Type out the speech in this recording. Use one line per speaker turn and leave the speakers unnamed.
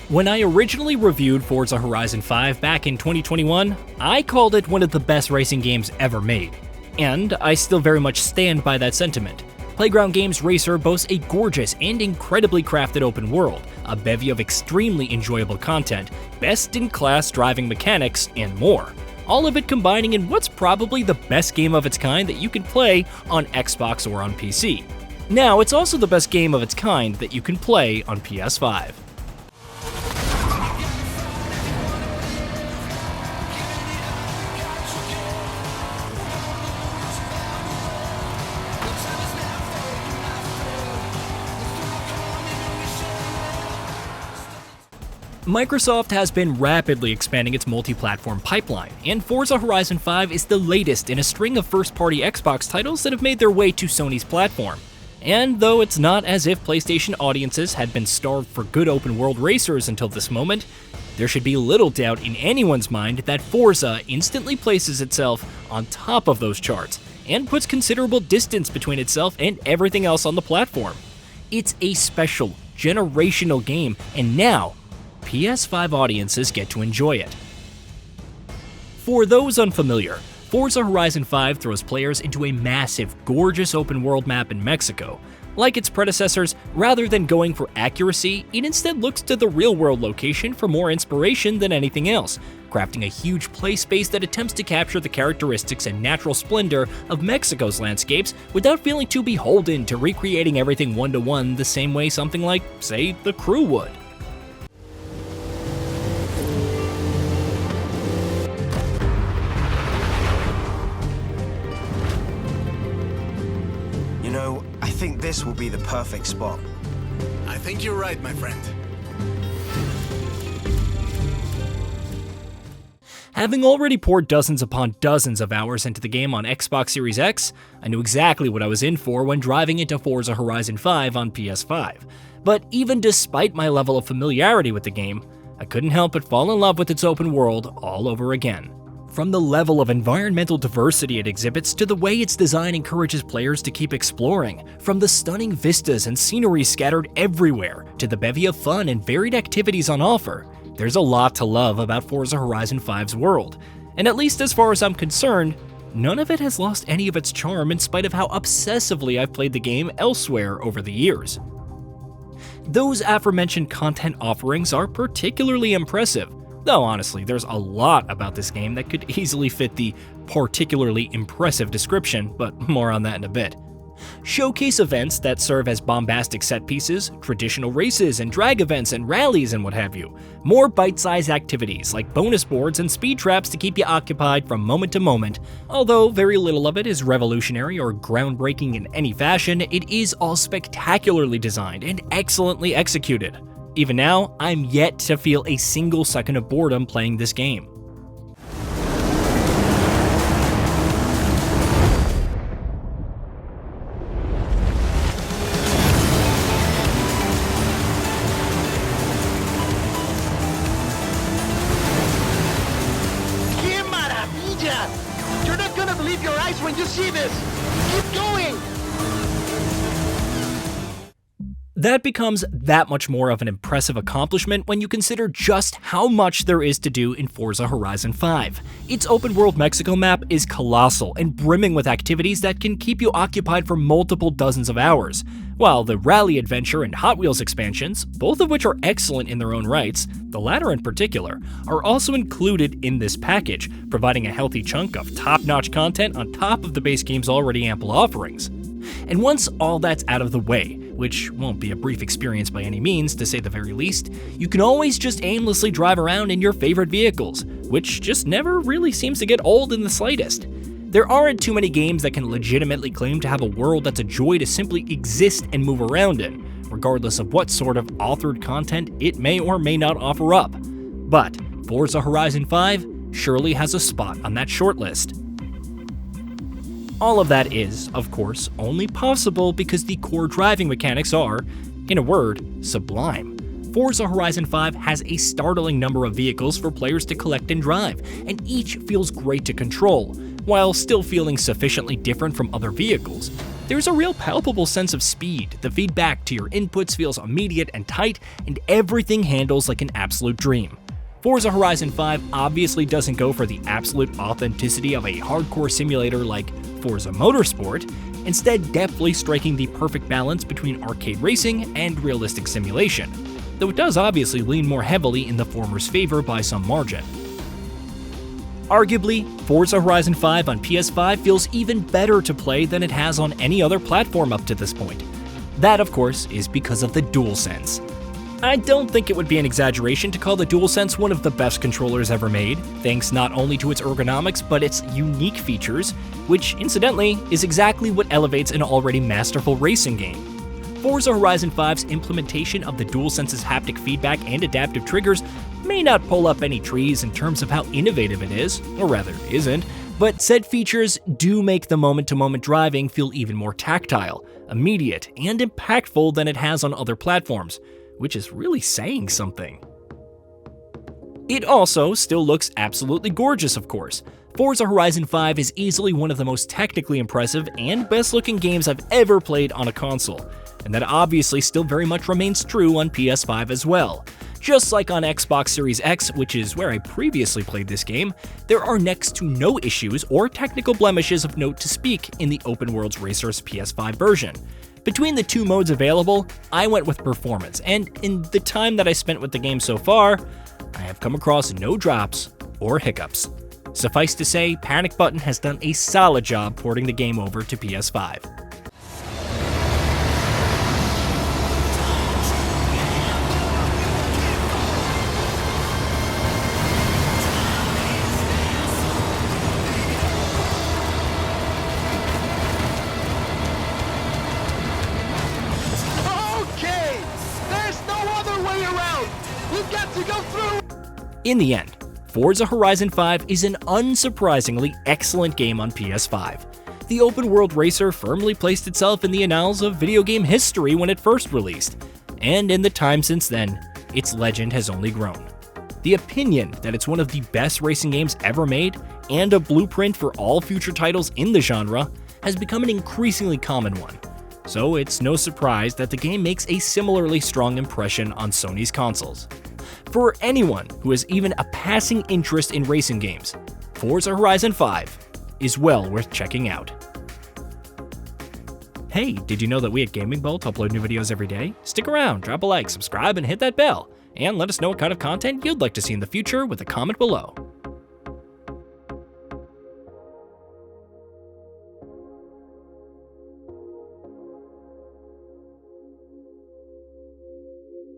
When I originally reviewed Forza Horizon 5 back in 2021, I called it one of the best racing games ever made. And I still very much stand by that sentiment. Playground Games Racer boasts a gorgeous and incredibly crafted open world, a bevy of extremely enjoyable content, best-in-class driving mechanics, and more. All of it combining in what's probably the best game of its kind that you can play on Xbox or on PC. Now, it's also the best game of its kind that you can play on PS5. Microsoft has been rapidly expanding its multi-platform pipeline, and Forza Horizon 5 is the latest in a string of first-party Xbox titles that have made their way to Sony's platform. And though it's not as if PlayStation audiences had been starved for good open-world racers until this moment, there should be little doubt in anyone's mind that Forza instantly places itself on top of those charts, and puts considerable distance between itself and everything else on the platform. It's a special, generational game, and now, PS5 audiences get to enjoy it. For those unfamiliar, Forza Horizon 5 throws players into a massive, gorgeous open-world map in Mexico. Like its predecessors, rather than going for accuracy, it instead looks to the real-world location for more inspiration than anything else, crafting a huge play space that attempts to capture the characteristics and natural splendor of Mexico's landscapes without feeling too beholden to recreating everything one-to-one the same way something like, say, The Crew would.
You know, I think this will be the perfect spot.
I think you're right, my friend.
Having already poured dozens upon dozens of hours into the game on Xbox Series X, I knew exactly what I was in for when driving into Forza Horizon 5 on PS5. But even despite my level of familiarity with the game, I couldn't help but fall in love with its open world all over again. From the level of environmental diversity it exhibits to the way its design encourages players to keep exploring, from the stunning vistas and scenery scattered everywhere to the bevy of fun and varied activities on offer, there's a lot to love about Forza Horizon 5's world. And at least as far as I'm concerned, none of it has lost any of its charm in spite of how obsessively I've played the game elsewhere over the years. Those aforementioned content offerings are particularly impressive. Though honestly, there's a lot about this game that could easily fit the particularly impressive description, but more on that in a bit. Showcase events that serve as bombastic set pieces, traditional races and drag events and rallies and what have you. More bite-sized activities like bonus boards and speed traps to keep you occupied from moment to moment. Although very little of it is revolutionary or groundbreaking in any fashion, it is all spectacularly designed and excellently executed. Even now, I'm yet to feel a single second of boredom playing this game.
¡Qué maravilla! You're not gonna believe your eyes when you see this! Keep going!
That becomes that much more of an impressive accomplishment when you consider just how much there is to do in Forza Horizon 5. Its open-world Mexico map is colossal and brimming with activities that can keep you occupied for multiple dozens of hours, while the Rally Adventure and Hot Wheels expansions, both of which are excellent in their own rights, the latter in particular, are also included in this package, providing a healthy chunk of top-notch content on top of the base game's already ample offerings. And once all that's out of the way, which won't be a brief experience by any means, to say the very least, you can always just aimlessly drive around in your favorite vehicles, which just never really seems to get old in the slightest. There aren't too many games that can legitimately claim to have a world that's a joy to simply exist and move around in, regardless of what sort of authored content it may or may not offer up. But Forza Horizon 5 surely has a spot on that shortlist. All of that is, of course, only possible because the core driving mechanics are, in a word, sublime. Forza Horizon 5 has a startling number of vehicles for players to collect and drive, and each feels great to control, while still feeling sufficiently different from other vehicles. There's a real palpable sense of speed, the feedback to your inputs feels immediate and tight, and everything handles like an absolute dream. Forza Horizon 5 obviously doesn't go for the absolute authenticity of a hardcore simulator like Forza Motorsport, instead deftly striking the perfect balance between arcade racing and realistic simulation, though it does obviously lean more heavily in the former's favor by some margin. Arguably, Forza Horizon 5 on PS5 feels even better to play than it has on any other platform up to this point. That, of course, is because of the DualSense. I don't think it would be an exaggeration to call the DualSense one of the best controllers ever made, thanks not only to its ergonomics but its unique features, which, incidentally, is exactly what elevates an already masterful racing game. Forza Horizon 5's implementation of the DualSense's haptic feedback and adaptive triggers may not pull up any trees in terms of how innovative it is, or rather isn't, but said features do make the moment-to-moment driving feel even more tactile, immediate, and impactful than it has on other platforms, which is really saying something. It also still looks absolutely gorgeous, of course. Forza Horizon 5 is easily one of the most technically impressive and best-looking games I've ever played on a console, and that obviously still very much remains true on PS5 as well. Just like on Xbox Series X, which is where I previously played this game, there are next to no issues or technical blemishes of note to speak in the Open Worlds Racer's PS5 version. Between the two modes available, I went with performance, and in the time that I spent with the game so far, I have come across no drops or hiccups. Suffice to say, Panic Button has done a solid job porting the game over to PS5. In the end, Forza Horizon 5 is an unsurprisingly excellent game on PS5. The open-world racer firmly placed itself in the annals of video game history when it first released, and in the time since then, its legend has only grown. The opinion that it's one of the best racing games ever made, and a blueprint for all future titles in the genre, has become an increasingly common one. So it's no surprise that the game makes a similarly strong impression on Sony's consoles. For anyone who has even a passing interest in racing games, Forza Horizon 5 is well worth checking out. Hey, did you know that we at GamingBolt upload new videos every day? Stick around, drop a like, subscribe, and hit that bell, and let us know what kind of content you'd like to see in the future with a comment below.